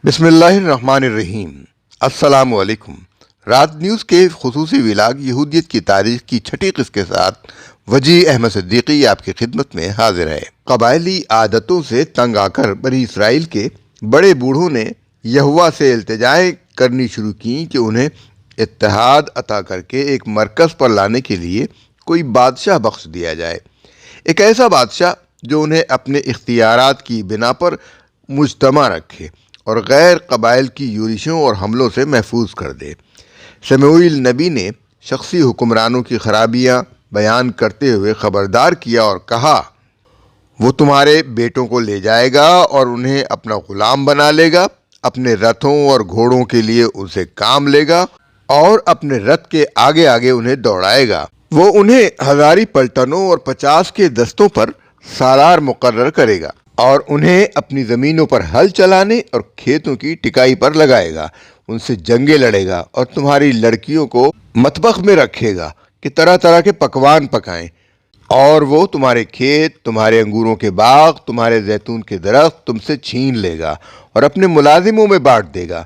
بسم اللہ الرحمن الرحیم۔ السلام علیکم۔ رات نیوز کے خصوصی ولاگ یہودیت کی تاریخ کی چھٹی قسط کے ساتھ وجی احمد صدیقی آپ کی خدمت میں حاضر ہے۔ قبائلی عادتوں سے تنگ آ کر بنی اسرائیل کے بڑے بوڑھوں نے یہوہ سے التجائیں کرنی شروع کیں کہ انہیں اتحاد عطا کر کے ایک مرکز پر لانے کے لیے کوئی بادشاہ بخش دیا جائے، ایک ایسا بادشاہ جو انہیں اپنے اختیارات کی بنا پر مجتمع رکھے اور غیر قبائل کی یورشوں اور حملوں سے محفوظ کر دے۔ سموئیل نبی نے شخصی حکمرانوں کی خرابیاں بیان کرتے ہوئے خبردار کیا اور کہا، وہ تمہارے بیٹوں کو لے جائے گا اور انہیں اپنا غلام بنا لے گا، اپنے رتھوں اور گھوڑوں کے لیے اسے کام لے گا اور اپنے رتھ کے آگے آگے انہیں دوڑائے گا۔ وہ انہیں 1000 پلٹنوں اور 50 کے دستوں پر سالار مقرر کرے گا اور انہیں اپنی زمینوں پر ہل چلانے اور کھیتوں کی ٹکائی پر لگائے گا، ان سے جنگیں لڑے گا اور تمہاری لڑکیوں کو مطبخ میں رکھے گا کہ طرح طرح کے پکوان پکائیں، اور وہ تمہارے کھیت، تمہارے انگوروں کے باغ، تمہارے زیتون کے درخت تم سے چھین لے گا اور اپنے ملازموں میں بانٹ دے گا،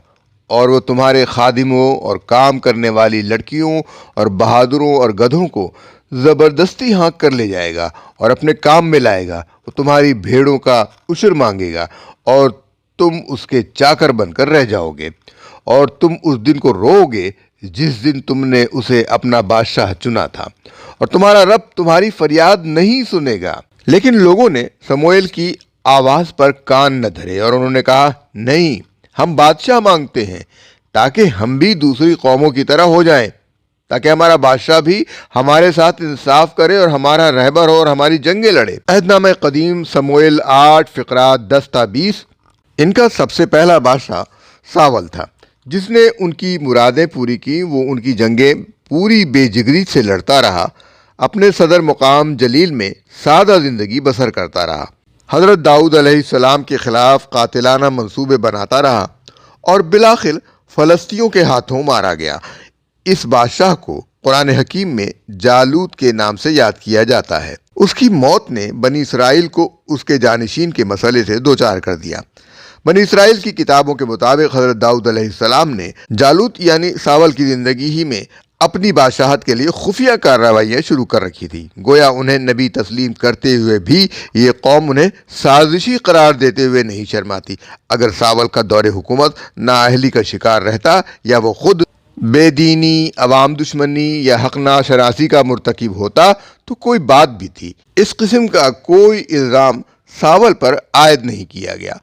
اور وہ تمہارے خادموں اور کام کرنے والی لڑکیوں اور بہادروں اور گدھوں کو زبردستی ہانک کر لے جائے گا اور اپنے کام میں لائے گا۔ وہ تمہاری بھیڑوں کا عشر مانگے گا اور تم اس کے چاکر بن کر رہ جاؤ گے، اور تم اس دن کو رو گے جس دن تم نے اسے اپنا بادشاہ چنا تھا، اور تمہارا رب تمہاری فریاد نہیں سنے گا۔ لیکن لوگوں نے سموئیل کی آواز پر کان نہ دھرے اور انہوں نے کہا، نہیں، ہم بادشاہ مانگتے ہیں تاکہ ہم بھی دوسری قوموں کی طرح ہو جائیں، تاکہ ہمارا بادشاہ بھی ہمارے ساتھ انصاف کرے اور ہمارا رہبر ہو اور ہماری جنگیں لڑے۔ عہد نامہ قدیم سموئیل 8 فقرات 10 تا 20۔ ان کا سب سے پہلا بادشاہ ساول تھا، جس نے ان کی مرادیں پوری کی۔ وہ ان کی جنگیں پوری بے جگری سے لڑتا رہا، اپنے صدر مقام جلیل میں سادہ زندگی بسر کرتا رہا، حضرت داؤد علیہ السلام کے خلاف قاتلانہ منصوبے بناتا رہا اور بالآخر فلسطینیوں کے ہاتھوں مارا گیا۔ اس بادشاہ کو قرآن حکیم میں جالوت کے نام سے یاد کیا جاتا ہے۔ اس کی موت نے بنی اسرائیل کو اس کے جانشین کے مسئلے سے دوچار کر دیا۔ بنی اسرائیل کی کتابوں کے مطابق حضرت داؤد علیہ السلام نے جالوت یعنی ساول کی زندگی ہی میں اپنی بادشاہت کے لیے خفیہ کارروائیاں شروع کر رکھی تھی۔ گویا انہیں نبی تسلیم کرتے ہوئے بھی یہ قوم انہیں سازشی قرار دیتے ہوئے نہیں شرماتی۔ اگر ساول کا دور حکومت نااہلی کا شکار رہتا یا وہ خود بے دینی، عوام دشمنی یا حق ناشناسی کا مرتکب ہوتا تو کوئی بات بھی تھی۔ اس قسم کا کوئی الزام ساول پر عائد نہیں کیا گیا۔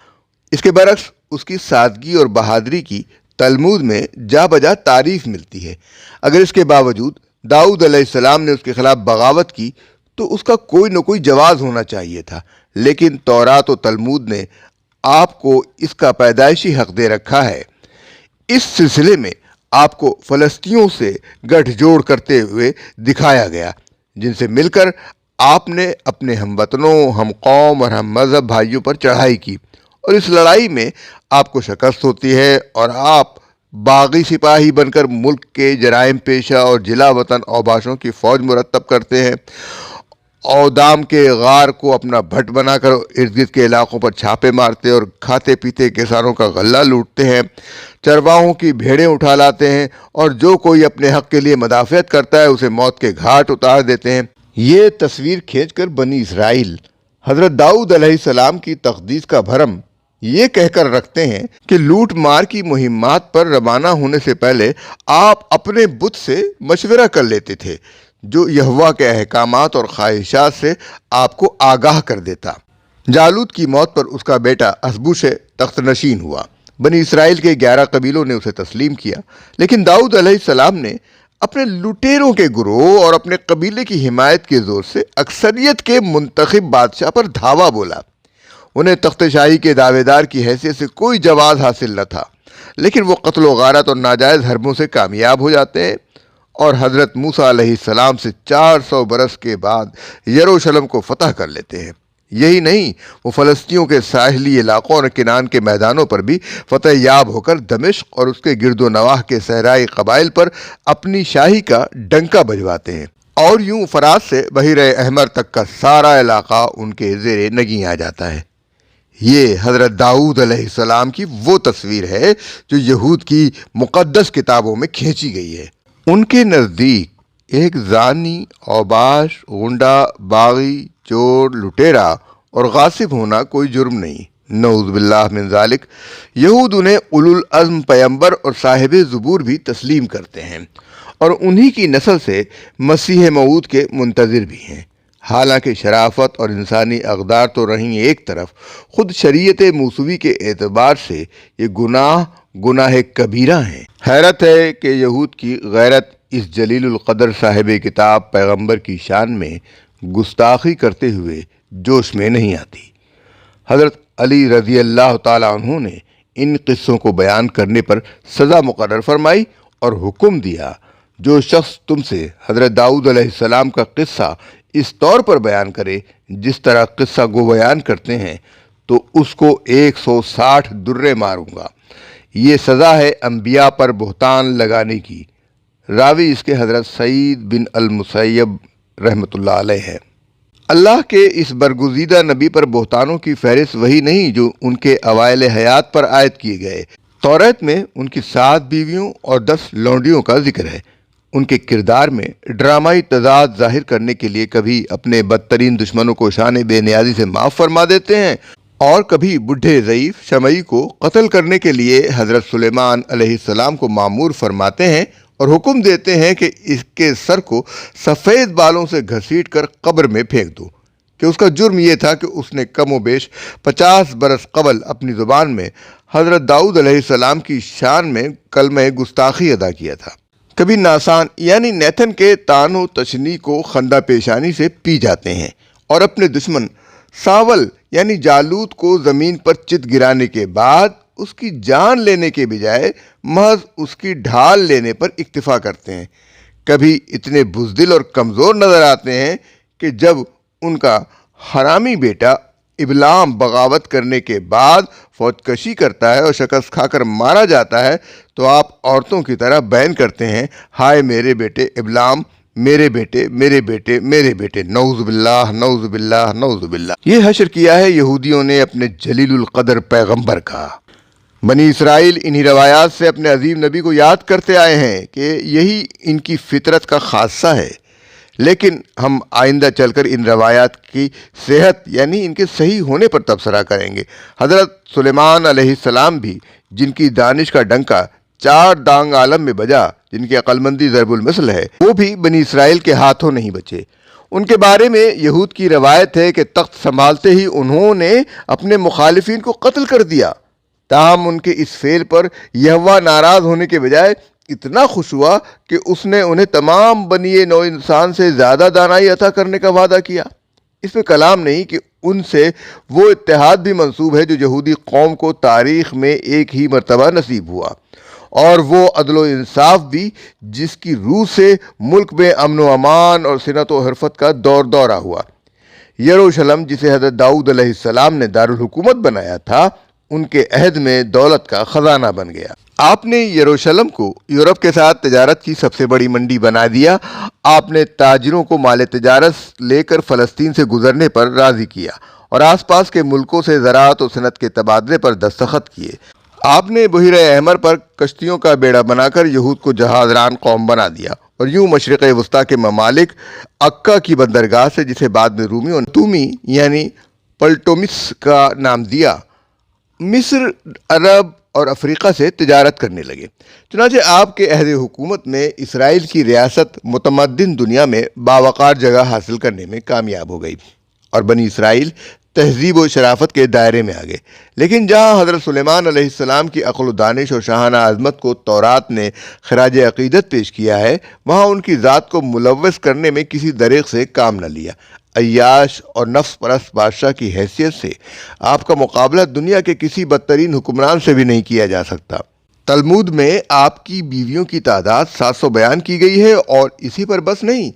اس کے برعکس اس کی سادگی اور بہادری کی تلمود میں جا بجا تعریف ملتی ہے۔ اگر اس کے باوجود داؤد علیہ السلام نے اس کے خلاف بغاوت کی تو اس کا کوئی نہ کوئی جواز ہونا چاہیے تھا، لیکن تورات و تلمود نے آپ کو اس کا پیدائشی حق دے رکھا ہے۔ اس سلسلے میں آپ کو فلسطینیوں سے گٹھ جوڑ کرتے ہوئے دکھایا گیا، جن سے مل کر آپ نے اپنے ہم وطنوں، ہم قوم اور ہم مذہب بھائیوں پر چڑھائی کی، اور اس لڑائی میں آپ کو شکست ہوتی ہے اور آپ باغی سپاہی بن کر ملک کے جرائم پیشہ اور جلا وطن اوباشوں کی فوج مرتب کرتے ہیں، اودام کے غار کو اپنا بھٹ بنا کر ارد گرد کے علاقوں پر چھاپے مارتے اور کھاتے پیتے کسانوں کا غلہ لوٹتے ہیں، چرواہوں کی بھیڑیں اٹھا لاتے ہیں، اور جو کوئی اپنے حق کے لیے مدافعت کرتا ہے اسے موت کے گھاٹ اتار دیتے ہیں۔ یہ تصویر کھینچ کر بنی اسرائیل حضرت داؤد علیہ السلام کی تقدیس کا بھرم یہ کہہ کر رکھتے ہیں کہ لوٹ مار کی مہمات پر روانہ ہونے سے پہلے آپ اپنے بت سے مشورہ کر لیتے تھے، جو یہوہ کے احکامات اور خواہشات سے آپ کو آگاہ کر دیتا۔ جالوت کی موت پر اس کا بیٹا اسبوش تخت نشین ہوا۔ بنی اسرائیل کے 11 قبیلوں نے اسے تسلیم کیا، لیکن داؤد علیہ السلام نے اپنے لٹیروں کے گروہ اور اپنے قبیلے کی حمایت کے زور سے اکثریت کے منتخب بادشاہ پر دھاوا بولا۔ انہیں تخت شاہی کے دعوے دار کی حیثیت سے کوئی جواز حاصل نہ تھا، لیکن وہ قتل و غارت اور ناجائز حربوں سے کامیاب ہو جاتے ہیں اور حضرت موسیٰ علیہ السلام سے 400 برس کے بعد یروشلم کو فتح کر لیتے ہیں۔ یہی نہیں، وہ فلسطینیوں کے ساحلی علاقوں اور کنعان کے میدانوں پر بھی فتح یاب ہو کر دمشق اور اس کے گرد و نواح کے صحرائی قبائل پر اپنی شاہی کا ڈنکا بجواتے ہیں، اور یوں فرات سے بحیرہ احمر تک کا سارا علاقہ ان کے زیر نگیں آ جاتا ہے۔ یہ حضرت داؤد علیہ السلام کی وہ تصویر ہے جو یہود کی مقدس کتابوں میں کھینچی گئی ہے۔ ان کے نزدیک ایک زانی، اوباش، غنڈہ، باغی، چور، لٹیرا اور غاصب ہونا کوئی جرم نہیں۔ نعوذ باللہ من ذالک۔ یہود انہیں اولو العزم پیغمبر اور صاحب زبور بھی تسلیم کرتے ہیں اور انہی کی نسل سے مسیح موعود کے منتظر بھی ہیں۔ حالانکہ شرافت اور انسانی اقدار تو رہیں ایک طرف، خود شریعت موسوی کے اعتبار سے یہ گناہ کبیرہ ہیں۔ حیرت ہے کہ یہود کی غیرت اس جلیل القدر صاحب کتاب پیغمبر کی شان میں گستاخی کرتے ہوئے جوش میں نہیں آتی۔ حضرت علی رضی اللہ تعالیٰ عنہ نے ان قصوں کو بیان کرنے پر سزا مقرر فرمائی اور حکم دیا، جو شخص تم سے حضرت داؤد علیہ السلام کا قصہ اس طور پر بیان کرے جس طرح قصہ گو بیان کرتے ہیں، تو اس کو 160 درے ماروں گا۔ یہ سزا ہے انبیاء پر بہتان لگانے کی۔ راوی اس کے حضرت سعید بن المسیب رحمۃ اللہ علیہ ہے۔ اللہ کے اس برگزیدہ نبی پر بہتانوں کی فہرست وہی نہیں جو ان کے اوائل حیات پر عائد کیے گئے۔ توریت میں ان کی 7 بیویوں اور 10 لونڈیوں کا ذکر ہے۔ ان کے کردار میں ڈرامائی تضاد ظاہر کرنے کے لیے کبھی اپنے بدترین دشمنوں کو شان بے نیازی سے معاف فرما دیتے ہیں اور کبھی بڈھے ضعیف شمعی کو قتل کرنے کے لیے حضرت سلیمان علیہ السلام کو مامور فرماتے ہیں اور حکم دیتے ہیں کہ اس کے سر کو سفید بالوں سے گھسیٹ کر قبر میں پھینک دو، کہ اس کا جرم یہ تھا کہ اس نے کم و بیش 50 برس قبل اپنی زبان میں حضرت داؤد علیہ السلام کی شان میں کلمہ گستاخی ادا کیا تھا۔ کبھی ناسان یعنی نیتھن کے طعن و تشنیع کو خندہ پیشانی سے پی جاتے ہیں اور اپنے دشمن ساول یعنی جالوت کو زمین پر چت گرانے کے بعد اس کی جان لینے کے بجائے محض اس کی ڈھال لینے پر اکتفا کرتے ہیں۔ کبھی اتنے بزدل اور کمزور نظر آتے ہیں کہ جب ان کا حرامی بیٹا ابلام بغاوت کرنے کے بعد فوج کشی کرتا ہے اور شکست کھا کر مارا جاتا ہے تو آپ عورتوں کی طرح بیان کرتے ہیں، ہائے میرے بیٹے ابلام، میرے بیٹے میرے بیٹے میرے بیٹے، نعوذ باللہ نعوذ باللہ نعوذ باللہ۔ یہ حشر کیا ہے یہودیوں نے اپنے جلیل القدر پیغمبر کا۔ بنی اسرائیل انہی روایات سے اپنے عظیم نبی کو یاد کرتے آئے ہیں کہ یہی ان کی فطرت کا خاصہ ہے، لیکن ہم آئندہ چل کر ان روایات کی صحت یعنی ان کے صحیح ہونے پر تبصرہ کریں گے۔ حضرت سلیمان علیہ السلام بھی، جن کی دانش کا ڈنکا 4 دانگ عالم میں بجا، جن کی عقل مندی ضرب المثل ہے، وہ بھی بنی اسرائیل کے ہاتھوں نہیں بچے۔ ان کے بارے میں یہود کی روایت ہے کہ تخت سنبھالتے ہی انہوں نے اپنے مخالفین کو قتل کر دیا، تاہم ان کے اس فعل پر یہوہ ناراض ہونے کے بجائے اتنا خوش ہوا کہ اس نے انہیں تمام بنی نوع انسان سے زیادہ دانائی عطا کرنے کا وعدہ کیا۔ اس میں کلام نہیں کہ ان سے وہ اتحاد بھی منسوب ہے جو یہودی قوم کو تاریخ میں ایک ہی مرتبہ نصیب ہوا، اور وہ عدل و انصاف بھی جس کی روح سے ملک میں امن و امان اور صنعت و حرفت کا دور دورہ ہوا۔ یروشلم جسے حضرت داؤد علیہ السلام نے دارالحکومت بنایا تھا، ان کے عہد میں دولت کا خزانہ بن گیا۔ آپ نے یروشلم کو یورپ کے ساتھ تجارت کی سب سے بڑی منڈی بنا دیا۔ آپ نے تاجروں کو مال تجارت لے کر فلسطین سے گزرنے پر راضی کیا اور آس پاس کے ملکوں سے زراعت و صنعت کے تبادلے پر دستخط کیے۔ آپ نے بحیرہ احمر پر کشتیوں کا بیڑا بنا کر یہود کو جہاز ران قوم بنا دیا اور یوں مشرق وسطیٰ کے ممالک عکا کی بندرگاہ سے، جسے بعد میں رومی اور تومی یعنی پلٹومس کا نام دیا، مصر، عرب اور افریقہ سے تجارت کرنے لگے۔ چنانچہ آپ کے عہد حکومت میں اسرائیل کی ریاست متمدن دنیا میں باوقار جگہ حاصل کرنے میں کامیاب ہو گئی اور بنی اسرائیل تہذیب و شرافت کے دائرے میں آ گئے۔ لیکن جہاں حضرت سلیمان علیہ السلام کی عقل و دانش اور شاہانہ عظمت کو تورات نے خراج عقیدت پیش کیا ہے، وہاں ان کی ذات کو ملوث کرنے میں کسی دریغ سے کام نہ لیا۔ عیاش اور نفس پرست بادشاہ کی حیثیت سے آپ کا مقابلہ دنیا کے کسی بدترین حکمران سے بھی نہیں کیا جا سکتا۔ تلمود میں آپ کی بیویوں کی تعداد 700 بیان کی گئی ہے، اور اسی پر بس نہیں،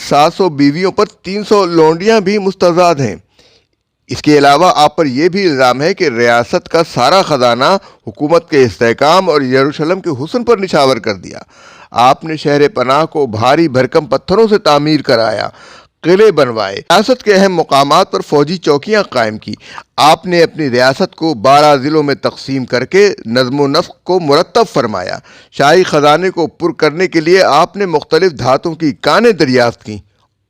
700 بیویوں پر 300 لونڈیاں بھی مستضاد ہیں۔ اس کے علاوہ آپ پر یہ بھی الزام ہے کہ ریاست کا سارا خزانہ حکومت کے استحکام اور یروشلم کے حسن پر نچھاور کر دیا۔ آپ نے شہر پناہ کو بھاری بھرکم پتھروں سے تعمیر کرایا، قلعے بنوائے، ریاست کے اہم مقامات پر فوجی چوکیاں قائم کی۔ آپ نے اپنی ریاست کو 12 ضلعوں میں تقسیم کر کے نظم و نسق کو مرتب فرمایا۔ شاہی خزانے کو پر کرنے کے لیے آپ نے مختلف دھاتوں کی کانیں دریافت کیں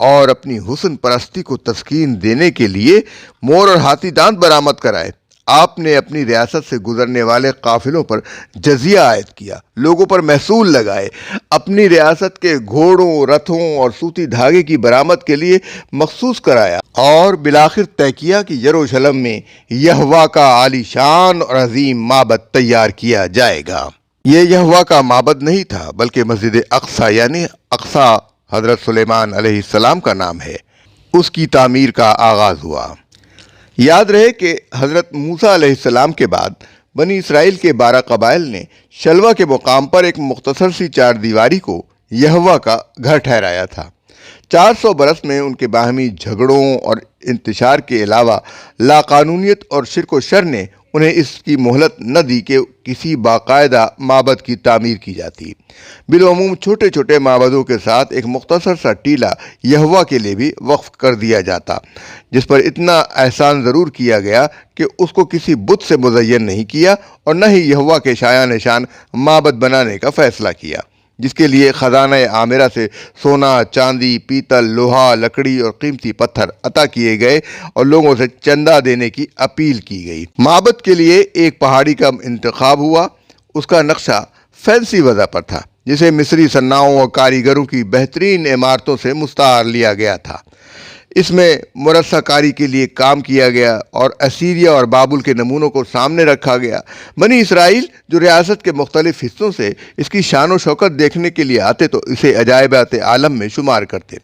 اور اپنی حسن پرستی کو تسکین دینے کے لیے مور اور ہاتھی دانت برآمد کرائے۔ آپ نے اپنی ریاست سے گزرنے والے قافلوں پر جزیہ عائد کیا، لوگوں پر محصول لگائے، اپنی ریاست کے گھوڑوں، رتھوں اور سوتی دھاگے کی برآمد کے لیے مخصوص کرایا، اور بالآخر طے کیا کہ یروشلم میں یہوہ کا عالی شان اور عظیم معبد تیار کیا جائے گا۔ یہ یہوہ کا معبد نہیں تھا بلکہ مسجد اقصیٰ یعنی اقصیٰ حضرت سلیمان علیہ السلام کا نام ہے، اس کی تعمیر کا آغاز ہوا۔ یاد رہے کہ حضرت موسیٰ علیہ السلام کے بعد بنی اسرائیل کے 12 قبائل نے شلوہ کے مقام پر ایک مختصر سی 4 دیواری کو یہوہ کا گھر ٹھہرایا تھا۔ 400 برس میں ان کے باہمی جھگڑوں اور انتشار کے علاوہ لاقانونیت اور شرک و شر نے انہیں اس کی مہلت نہ دی کہ کسی باقاعدہ معبد کی تعمیر کی جاتی۔ بالعموم چھوٹے چھوٹے معبدوں کے ساتھ ایک مختصر سا ٹیلہ یہوہ کے لیے بھی وقف کر دیا جاتا، جس پر اتنا احسان ضرور کیا گیا کہ اس کو کسی بت سے مزین نہیں کیا اور نہ ہی یہوہ کے شایان نشان معبد بنانے کا فیصلہ کیا، جس کے لیے خزانہ عامرہ سے سونا، چاندی، پیتل، لوہا، لکڑی اور قیمتی پتھر عطا کیے گئے اور لوگوں سے چندہ دینے کی اپیل کی گئی۔ معبد کے لیے ایک پہاڑی کا انتخاب ہوا۔ اس کا نقشہ فینسی وضع پر تھا، جسے مصری صناعوں اور کاریگروں کی بہترین عمارتوں سے مستعار لیا گیا تھا۔ اس میں مرصع کاری کے لیے کام کیا گیا اور اسیریا اور بابل کے نمونوں کو سامنے رکھا گیا۔ بنی اسرائیل جو ریاست کے مختلف حصوں سے اس کی شان و شوکت دیکھنے کے لیے آتے تو اسے عجائبات عالم میں شمار کرتے۔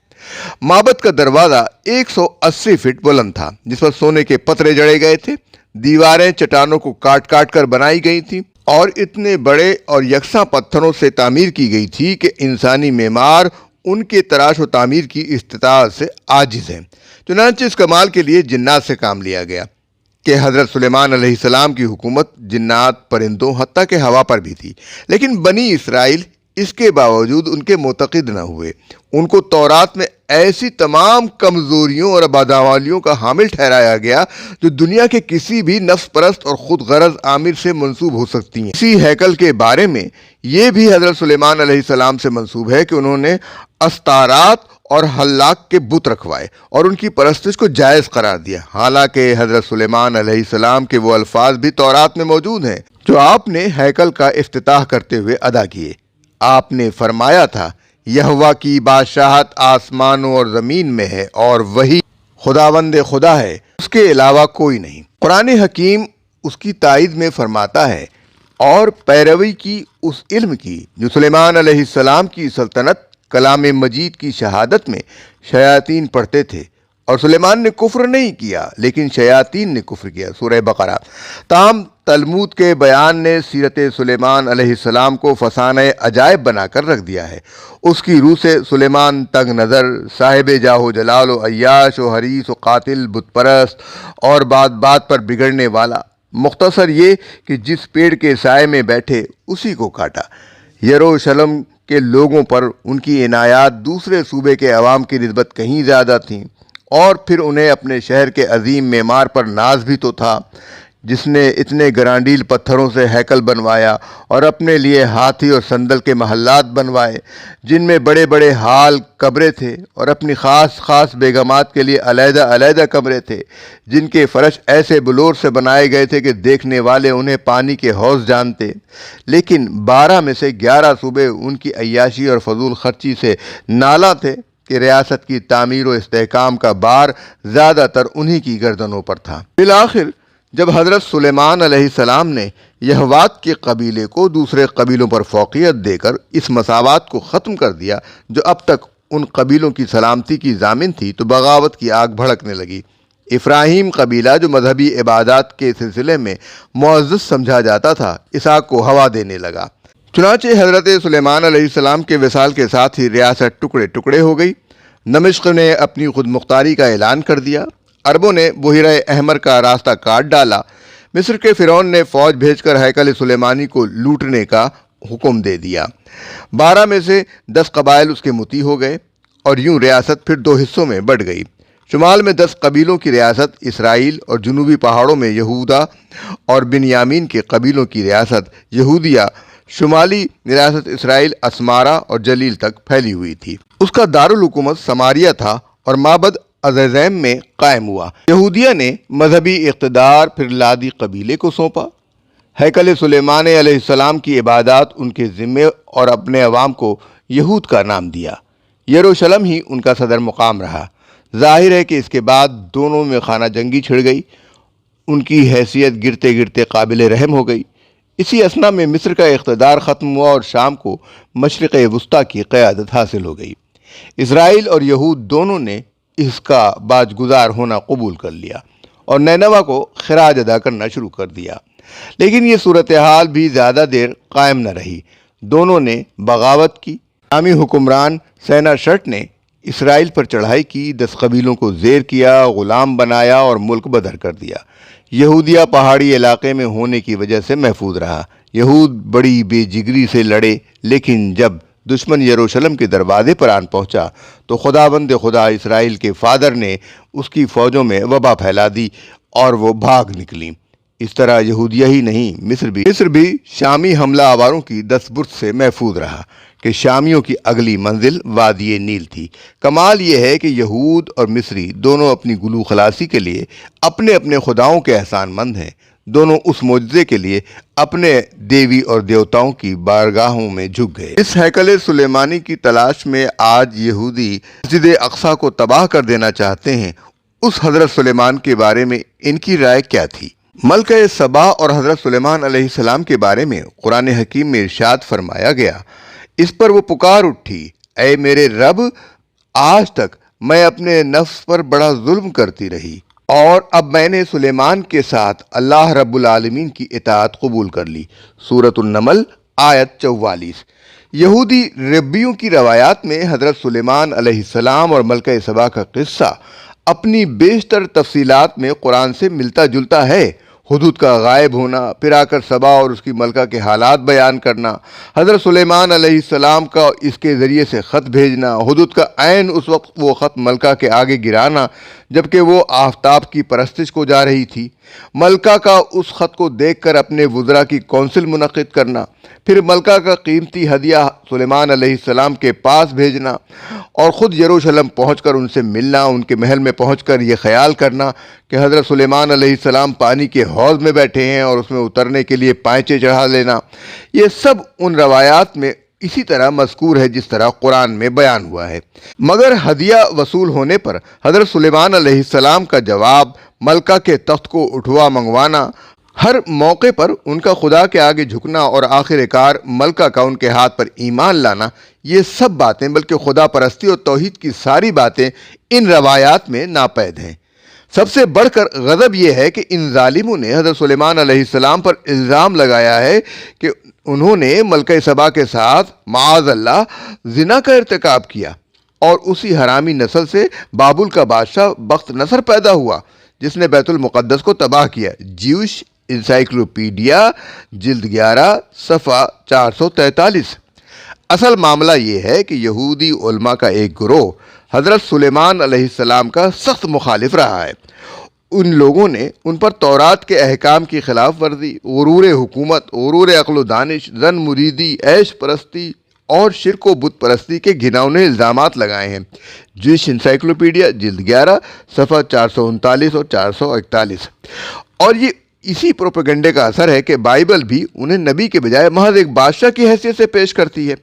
معبد کا دروازہ 180 فٹ بلند تھا، جس پر سونے کے پترے جڑے گئے تھے۔ دیواریں چٹانوں کو کاٹ کاٹ کر بنائی گئی تھیں اور اتنے بڑے اور یکساں پتھروں سے تعمیر کی گئی تھی کہ انسانی معمار ان کے تراش و تعمیر کی استطاعت سے عاجز ہیں۔ چنانچہ اس کمال کے لیے جنات سے کام لیا گیا کہ حضرت سلیمان علیہ السلام کی حکومت جنات، پرندوں، حتیٰ کہ ہوا پر بھی تھی، لیکن بنی اسرائیل اس کے باوجود ان کے معتقد نہ ہوئے۔ ان کو تورات میں ایسی تمام کمزوریوں اور بدعمالیوں کا حامل ٹھہرایا گیا جو دنیا کے کسی بھی نفس پرست اور خود غرض عامر سے منسوب ہو سکتی ہیں۔ اسی ہیکل کے بارے میں یہ بھی حضرت سلیمان علیہ السلام سے منسوب ہے کہ انہوں نے استارات اور حلاق کے بت رکھوائے اور ان کی پرستش کو جائز قرار دیا، حالانکہ حضرت سلیمان علیہ السلام کے وہ الفاظ بھی تورات میں موجود ہیں جو آپ نے ہیکل کا افتتاح کرتے ہوئے ادا کیے۔ آپ نے فرمایا تھا، یہوہ کی بادشاہت آسمانوں اور زمین میں ہے اور وہی خداوند خدا ہے، اس کے علاوہ کوئی نہیں۔ قرآن حکیم اس کی تائید میں فرماتا ہے، اور پیروی کی اس علم کی جو سلیمان علیہ السلام کی سلطنت کلام مجید کی شہادت میں شیاطین پڑھتے تھے، اور سلیمان نے کفر نہیں کیا لیکن شیاطین نے کفر کیا، سورہ بقرہ۔ تاہم تلمود کے بیان نے سیرت سلیمان علیہ السلام کو فسانہ عجائب بنا کر رکھ دیا ہے۔ اس کی روح سے سلیمان تنگ نظر، صاحب جاہ و جلال و عیاش و حریص و قاتل، بت پرست اور بات بات پر بگڑنے والا، مختصر یہ کہ جس پیڑ کے سائے میں بیٹھے اسی کو کاٹا۔ یروشلم کے لوگوں پر ان کی عنایات دوسرے صوبے کے عوام کی نسبت کہیں زیادہ تھیں، اور پھر انہیں اپنے شہر کے عظیم معمار پر ناز بھی تو تھا، جس نے اتنے گرانڈیل پتھروں سے ہیکل بنوایا اور اپنے لیے ہاتھی اور صندل کے محلات بنوائے، جن میں بڑے بڑے ہال قبریں تھے، اور اپنی خاص خاص بیگمات کے لیے علیحدہ علیحدہ کمرے تھے، جن کے فرش ایسے بلور سے بنائے گئے تھے کہ دیکھنے والے انہیں پانی کے حوض جانتے۔ لیکن 12 میں سے 11 صوبے ان کی عیاشی اور فضول خرچی سے نالاں تھے کہ ریاست کی تعمیر و استحکام کا بار زیادہ تر انہی کی گردنوں پر تھا۔ بالآخر جب حضرت سلیمان علیہ السلام نے یہوات کے قبیلے کو دوسرے قبیلوں پر فوقیت دے کر اس مساوات کو ختم کر دیا جو اب تک ان قبیلوں کی سلامتی کی ضامن تھی، تو بغاوت کی آگ بھڑکنے لگی۔ افراہیم قبیلہ جو مذہبی عبادات کے سلسلے میں معزز سمجھا جاتا تھا، اس آگ کو ہوا دینے لگا۔ چنانچہ حضرت سلیمان علیہ السلام کے وصال کے ساتھ ہی ریاست ٹکڑے ٹکڑے ہو گئی۔ دمشق نے اپنی خود مختاری کا اعلان کر دیا، عربوں نے بحیرہ احمر کا راستہ کاٹ ڈالا، مصر کے فرعون نے فوج بھیج کر ہیکل سلیمانی کو لوٹنے کا حکم دے دیا۔ 12 میں سے 10 قبائل اس کے مطیع ہو گئے، اور یوں ریاست پھر دو حصوں میں بٹ گئی۔ شمال میں 10 قبیلوں کی ریاست اسرائیل اور جنوبی پہاڑوں میں یہودا اور بنیامین کے قبیلوں کی ریاست یہودیہ شمالی ریاست اسرائیل اسمارا اور جلیل تک پھیلی ہوئی تھی۔ اس کا دارالحکومت سماریہ تھا اور معبد عزیزیم میں قائم ہوا۔ یہودیہ نے مذہبی اقتدار پھر لادی قبیلے کو سونپا۔ ہیکل سلیمان علیہ السلام کی عبادات ان کے ذمے اور اپنے عوام کو یہود کا نام دیا۔ یروشلم ہی ان کا صدر مقام رہا۔ ظاہر ہے کہ اس کے بعد دونوں میں خانہ جنگی چھڑ گئی، ان کی حیثیت گرتے گرتے قابل رحم ہو گئی۔ اسی اثنا میں مصر کا اقتدار ختم ہوا اور شام کو مشرق وسطیٰ کی قیادت حاصل ہو گئی۔ اسرائیل اور یہود دونوں نے اس کا باج گزار ہونا قبول کر لیا اور نینوا کو خراج ادا کرنا شروع کر دیا۔ لیکن یہ صورتحال بھی زیادہ دیر قائم نہ رہی۔ دونوں نے بغاوت کی۔ شامی حکمران سیناشرٹ نے اسرائیل پر چڑھائی کی، 10 قبیلوں کو زیر کیا، غلام بنایا اور ملک بدر کر دیا۔ یہودیہ پہاڑی علاقے میں ہونے کی وجہ سے محفوظ رہا۔ یہود بڑی بے جگری سے لڑے، لیکن جب دشمن یروشلم کے دروازے پر آن پہنچا تو خداوند خدا اسرائیل کے فادر نے اس کی فوجوں میں وبا پھیلا دی اور وہ بھاگ نکلیں۔ اس طرح یہودیہ ہی نہیں، مصر بھی شامی حملہ آوروں کی دستبرد سے محفوظ رہا کہ شامیوں کی اگلی منزل وادی نیل تھی۔ کمال یہ ہے کہ یہود اور مصری دونوں اپنی گلو خلاصی کے لیے اپنے اپنے خداؤں کے احسان مند ہیں۔ دونوں اس معجزے کے لیے اپنے دیوی اور دیوتاؤں کی بارگاہوں میں جھک گئے۔ اس ہیکل سلیمانی کی تلاش میں آج یہودی مسجد اقصی کو تباہ کر دینا چاہتے ہیں۔ اس حضرت سلیمان کے بارے میں ان کی رائے کیا تھی؟ ملکہ سبا اور حضرت سلیمان علیہ السلام کے بارے میں قرآن حکیم میں ارشاد فرمایا گیا، اس پر وہ پکار اٹھی، اے میرے رب، آج تک میں اپنے نفس پر بڑا ظلم کرتی رہی اور اب میں نے سلیمان کے ساتھ اللہ رب العالمین کی اطاعت قبول کر لی۔ سورۃ النمل آیت 44۔ یہودی ربیوں کی روایات میں حضرت سلیمان علیہ السلام اور ملکہ سبا کا قصہ اپنی بیشتر تفصیلات میں قرآن سے ملتا جلتا ہے۔ حدود کا غائب ہونا، پھر آ کر سبا اور اس کی ملکہ کے حالات بیان کرنا، حضرت سلیمان علیہ السلام کا اس کے ذریعے سے خط بھیجنا، حدود کا عین اس وقت وہ خط ملکہ کے آگے گرانا جبکہ وہ آفتاب کی پرستش کو جا رہی تھی، ملکہ کا اس خط کو دیکھ کر اپنے وزراء کی کونسل منعقد کرنا، پھر ملکہ کا قیمتی ہدیہ سلیمان علیہ السلام کے پاس بھیجنا اور خود یروشلم پہنچ کر ان سے ملنا، ان کے محل میں پہنچ کر یہ خیال کرنا کہ حضرت سلیمان علیہ السلام پانی کے حوض میں بیٹھے ہیں اور اس میں اترنے کے لیے پائچے چڑھا لینا، یہ سب ان روایات میں اسی طرح مذکور ہے جس طرح قرآن میں بیان ہوا ہے۔ مگر ہدیہ وصول ہونے پر حضرت سلیمان علیہ السلام کا جواب، ملکہ کے تخت کو اٹھوا منگوانا، ہر موقع پر ان کا خدا کے آگے جھکنا اور آخر کار ملکہ کا ان کے ہاتھ پر ایمان لانا، یہ سب باتیں بلکہ خدا پرستی اور توحید کی ساری باتیں ان روایات میں ناپید ہیں۔ سب سے بڑھ کر غضب یہ ہے کہ ان ظالموں نے حضرت سلیمان علیہ السلام پر الزام لگایا ہے کہ انہوں نے ملکہ سبا کے ساتھ معاذ اللہ زنا کا ارتکاب کیا اور اسی حرامی نسل سے بابل کا بادشاہ بخت نصر پیدا ہوا جس نے بیت المقدس کو تباہ کیا۔ جیوش انسائیکلوپیڈیا جلد 11 صفحہ 443۔ اصل معاملہ یہ ہے کہ یہودی علماء کا ایک گروہ حضرت سلیمان علیہ السلام کا سخت مخالف رہا ہے۔ ان لوگوں نے ان پر تورات کے احکام کی خلاف ورزی، غرور حکومت، غرور عقل و دانش، زن مریدی، عیش پرستی اور شرک و بت پرستی کے گھناؤنے الزامات لگائے ہیں۔ جوش انسائیکلوپیڈیا جلد 11 صفحہ 439 اور 441۔ اور یہ اسی پروپیگنڈے کا اثر ہے کہ بائبل بھی انہیں نبی کے بجائے محض ایک بادشاہ کی حیثیت سے پیش کرتی ہے،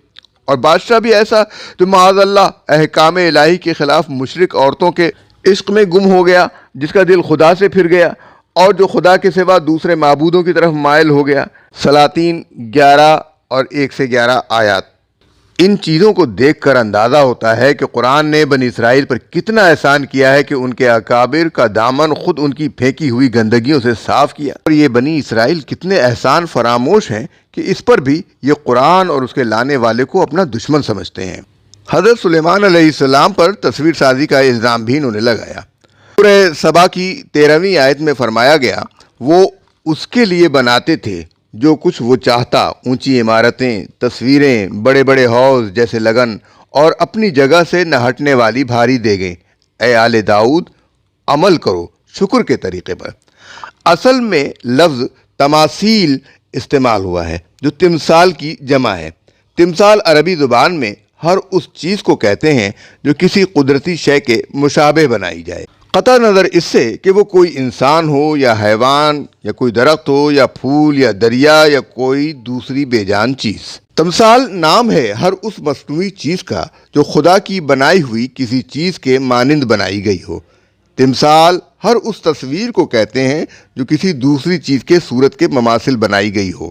اور بادشاہ بھی ایسا جو معاذ اللہ احکام الہی کے خلاف مشرک عورتوں کے عشق میں گم ہو گیا، جس کا دل خدا سے پھر گیا اور جو خدا کے سوا دوسرے معبودوں کی طرف مائل ہو گیا۔ سلاطین 11 اور 1 سے 11 آیات۔ ان چیزوں کو دیکھ کر اندازہ ہوتا ہے کہ قرآن نے بنی اسرائیل پر کتنا احسان کیا ہے کہ ان کے اکابر کا دامن خود ان کی پھینکی ہوئی گندگیوں سے صاف کیا، اور یہ بنی اسرائیل کتنے احسان فراموش ہیں کہ اس پر بھی یہ قرآن اور اس کے لانے والے کو اپنا دشمن سمجھتے ہیں۔ حضرت سلیمان علیہ السلام پر تصویر سازی کا الزام بھی انہوں نے لگایا۔ سورہ سبا کی 13ویں آیت میں فرمایا گیا، وہ اس کے لیے بناتے تھے جو کچھ وہ چاہتا، اونچی عمارتیں، تصویریں، بڑے بڑے حوض جیسے لگن اور اپنی جگہ سے نہ ہٹنے والی بھاری دیگیں، اے آل داؤد عمل کرو شکر کے طریقے پر۔ اصل میں لفظ تماثیل استعمال ہوا ہے جو تمثال کی جمع ہے۔ تمثال عربی زبان میں ہر اس چیز کو کہتے ہیں جو کسی قدرتی شے کے مشابہ بنائی جائے، قطع نظر اس سے کہ وہ کوئی انسان ہو یا حیوان یا کوئی درخت ہو یا پھول یا دریا یا کوئی دوسری بے جان چیز۔ تمثال نام ہے ہر اس مصنوعی چیز کا جو خدا کی بنائی ہوئی کسی چیز کے مانند بنائی گئی ہو۔ تمثال ہر اس تصویر کو کہتے ہیں جو کسی دوسری چیز کے صورت کے مماثل بنائی گئی ہو،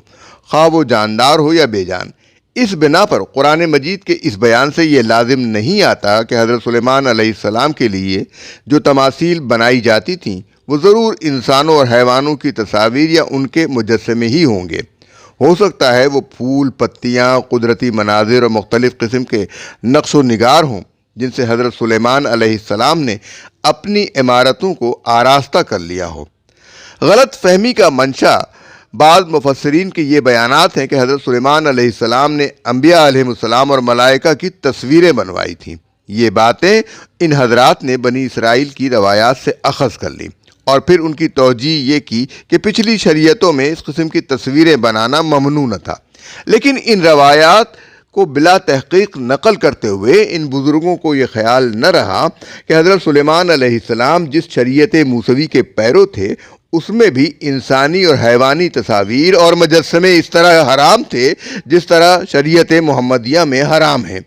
خواہ وہ جاندار ہو یا بے جان۔ اس بنا پر قرآن مجید کے اس بیان سے یہ لازم نہیں آتا کہ حضرت سلیمان علیہ السلام کے لیے جو تماثیل بنائی جاتی تھیں وہ ضرور انسانوں اور حیوانوں کی تصاویر یا ان کے مجسمے ہی ہوں گے۔ ہو سکتا ہے وہ پھول، پتیاں، قدرتی مناظر اور مختلف قسم کے نقش و نگار ہوں جن سے حضرت سلیمان علیہ السلام نے اپنی عمارتوں کو آراستہ کر لیا ہو۔ غلط فہمی کا منشا بعض مفسرین کے یہ بیانات ہیں کہ حضرت سلیمان علیہ السلام نے انبیاء علیہ السلام اور ملائکہ کی تصویریں بنوائی تھیں۔ یہ باتیں ان حضرات نے بنی اسرائیل کی روایات سے اخذ کر لیں اور پھر ان کی توجیہ یہ کی کہ پچھلی شریعتوں میں اس قسم کی تصویریں بنانا ممنوع نہ تھا، لیکن ان روایات کو بلا تحقیق نقل کرتے ہوئے ان بزرگوں کو یہ خیال نہ رہا کہ حضرت سلیمان علیہ السلام جس شریعت موسوی کے پیرو تھے اس میں بھی انسانی اور حیوانی تصاویر اور مجسمے اس طرح حرام تھے جس طرح شریعت محمدیہ میں حرام ہیں،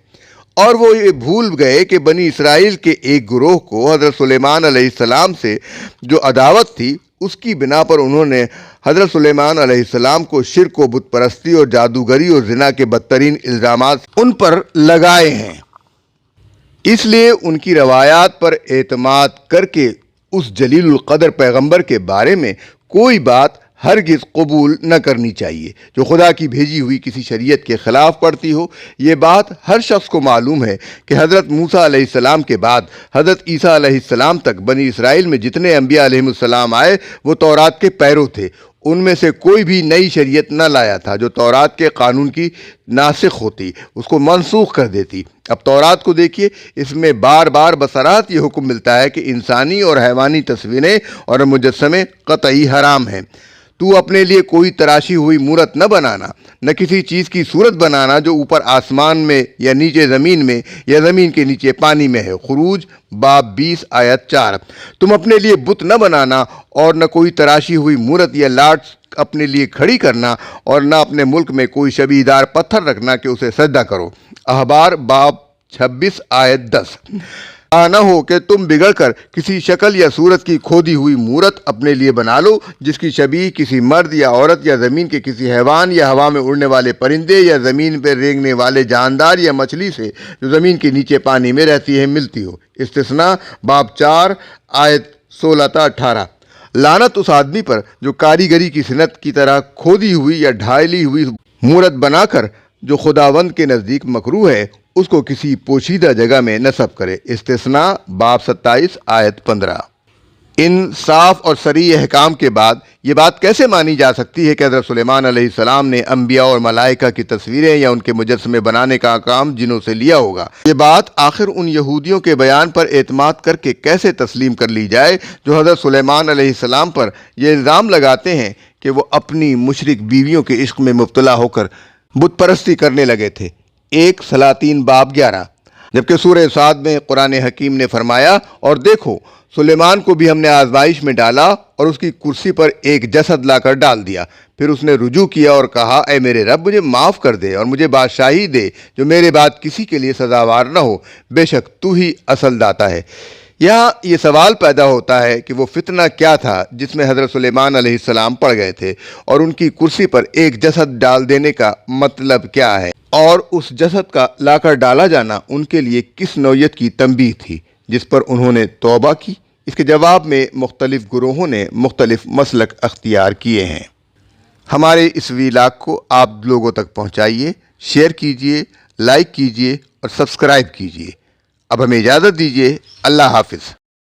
اور وہ یہ بھول گئے کہ بنی اسرائیل کے ایک گروہ کو حضرت سلیمان علیہ السلام سے جو عداوت تھی اس کی بنا پر انہوں نے حضرت سلیمان علیہ السلام کو شرک و بت پرستی اور جادوگری اور زنا کے بدترین الزامات ان پر لگائے ہیں۔ اس لیے ان کی روایات پر اعتماد کر کے اس جلیل القدر پیغمبر کے بارے میں کوئی بات ہرگز قبول نہ کرنی چاہیے جو خدا کی بھیجی ہوئی کسی شریعت کے خلاف پڑتی ہو۔ یہ بات ہر شخص کو معلوم ہے کہ حضرت موسیٰ علیہ السلام کے بعد حضرت عیسیٰ علیہ السلام تک بنی اسرائیل میں جتنے انبیاء علیہ السلام آئے وہ تورات کے پیرو تھے۔ ان میں سے کوئی بھی نئی شریعت نہ لایا تھا جو تورات کے قانون کی ناسخ ہوتی، اس کو منسوخ کر دیتی۔ اب تورات کو دیکھیے، اس میں بار بار بصراحت یہ حکم ملتا ہے کہ انسانی اور حیوانی تصویریں اور مجسمے قطعی حرام ہیں۔ تو اپنے لیے کوئی تراشی ہوئی مورت نہ بنانا، نہ کسی چیز کی صورت بنانا جو اوپر آسمان میں یا نیچے زمین میں یا زمین کے نیچے پانی میں ہے۔ خروج باب 20 آیت 4۔ تم اپنے لیے بت نہ بنانا اور نہ کوئی تراشی ہوئی مورت یا لاٹ اپنے لیے کھڑی کرنا، اور نہ اپنے ملک میں کوئی شبیہ دار پتھر رکھنا کہ اسے سجدہ کرو۔ احبار باب 26 آیت 10۔ نہ ہو کہ تم بگڑ کر کسی شکل یا صورت کی کھودی ہوئی مورت اپنے لیے بنا لو جس کی شبیہ کسی مرد یا عورت یا زمین کے کسی حیوان یا ہوا میں اڑنے والے پرندے یا زمین پہ رینگنے والے جاندار یا مچھلی سے جو زمین کے نیچے پانی میں رہتی ہے ملتی ہو۔ استثناء باب 4 آیت 16 تا 18۔ لعنت اس آدمی پر جو کاریگری کی صنعت کی طرح کھودی ہوئی یا ڈھالی ہوئی مورت بنا کر جو خداوند کے نزدیک مکروہ ہے اس کو کسی پوشیدہ جگہ میں نصب کرے۔ استثناء باب 27 آیت 15۔ ان صاف اور صریح احکام کے بعد یہ بات کیسے مانی جا سکتی ہے کہ حضرت سلیمان علیہ السلام نے انبیاء اور ملائکہ کی تصویریں یا ان کے مجسمے بنانے کا کام جنوں سے لیا ہوگا؟ یہ بات آخر ان یہودیوں کے بیان پر اعتماد کر کے کیسے تسلیم کر لی جائے جو حضرت سلیمان علیہ السلام پر یہ الزام لگاتے ہیں کہ وہ اپنی مشرک بیویوں کے عشق میں مبتلا ہو کر بت پرستی کرنے لگے تھے؟ 1 سلاطین باب 11۔ جبکہ سورہ صاد میں قرآن حکیم نے فرمایا، اور دیکھو سلیمان کو بھی ہم نے آزمائش میں ڈالا اور اس کی کرسی پر ایک جسد لا کر ڈال دیا، پھر اس نے رجوع کیا اور کہا، اے میرے رب مجھے معاف کر دے اور مجھے بادشاہی دے جو میرے بعد کسی کے لیے سزاوار نہ ہو، بے شک تو ہی اصل داتا ہے۔ یہاں یہ سوال پیدا ہوتا ہے کہ وہ فتنہ کیا تھا جس میں حضرت سلیمان علیہ السلام پڑ گئے تھے، اور ان کی کرسی پر ایک جسد ڈال دینے کا مطلب کیا ہے، اور اس جسد کا لا کر ڈالا جانا ان کے لیے کس نوعیت کی تنبیہ تھی جس پر انہوں نے توبہ کی؟ اس کے جواب میں مختلف گروہوں نے مختلف مسلک اختیار کیے ہیں۔ ہمارے اس ویلاگ کو آپ لوگوں تک پہنچائیے، شیئر کیجیے، لائک کیجیے اور سبسکرائب کیجیے۔ اب ہمیں اجازت دیجیے۔ اللہ حافظ۔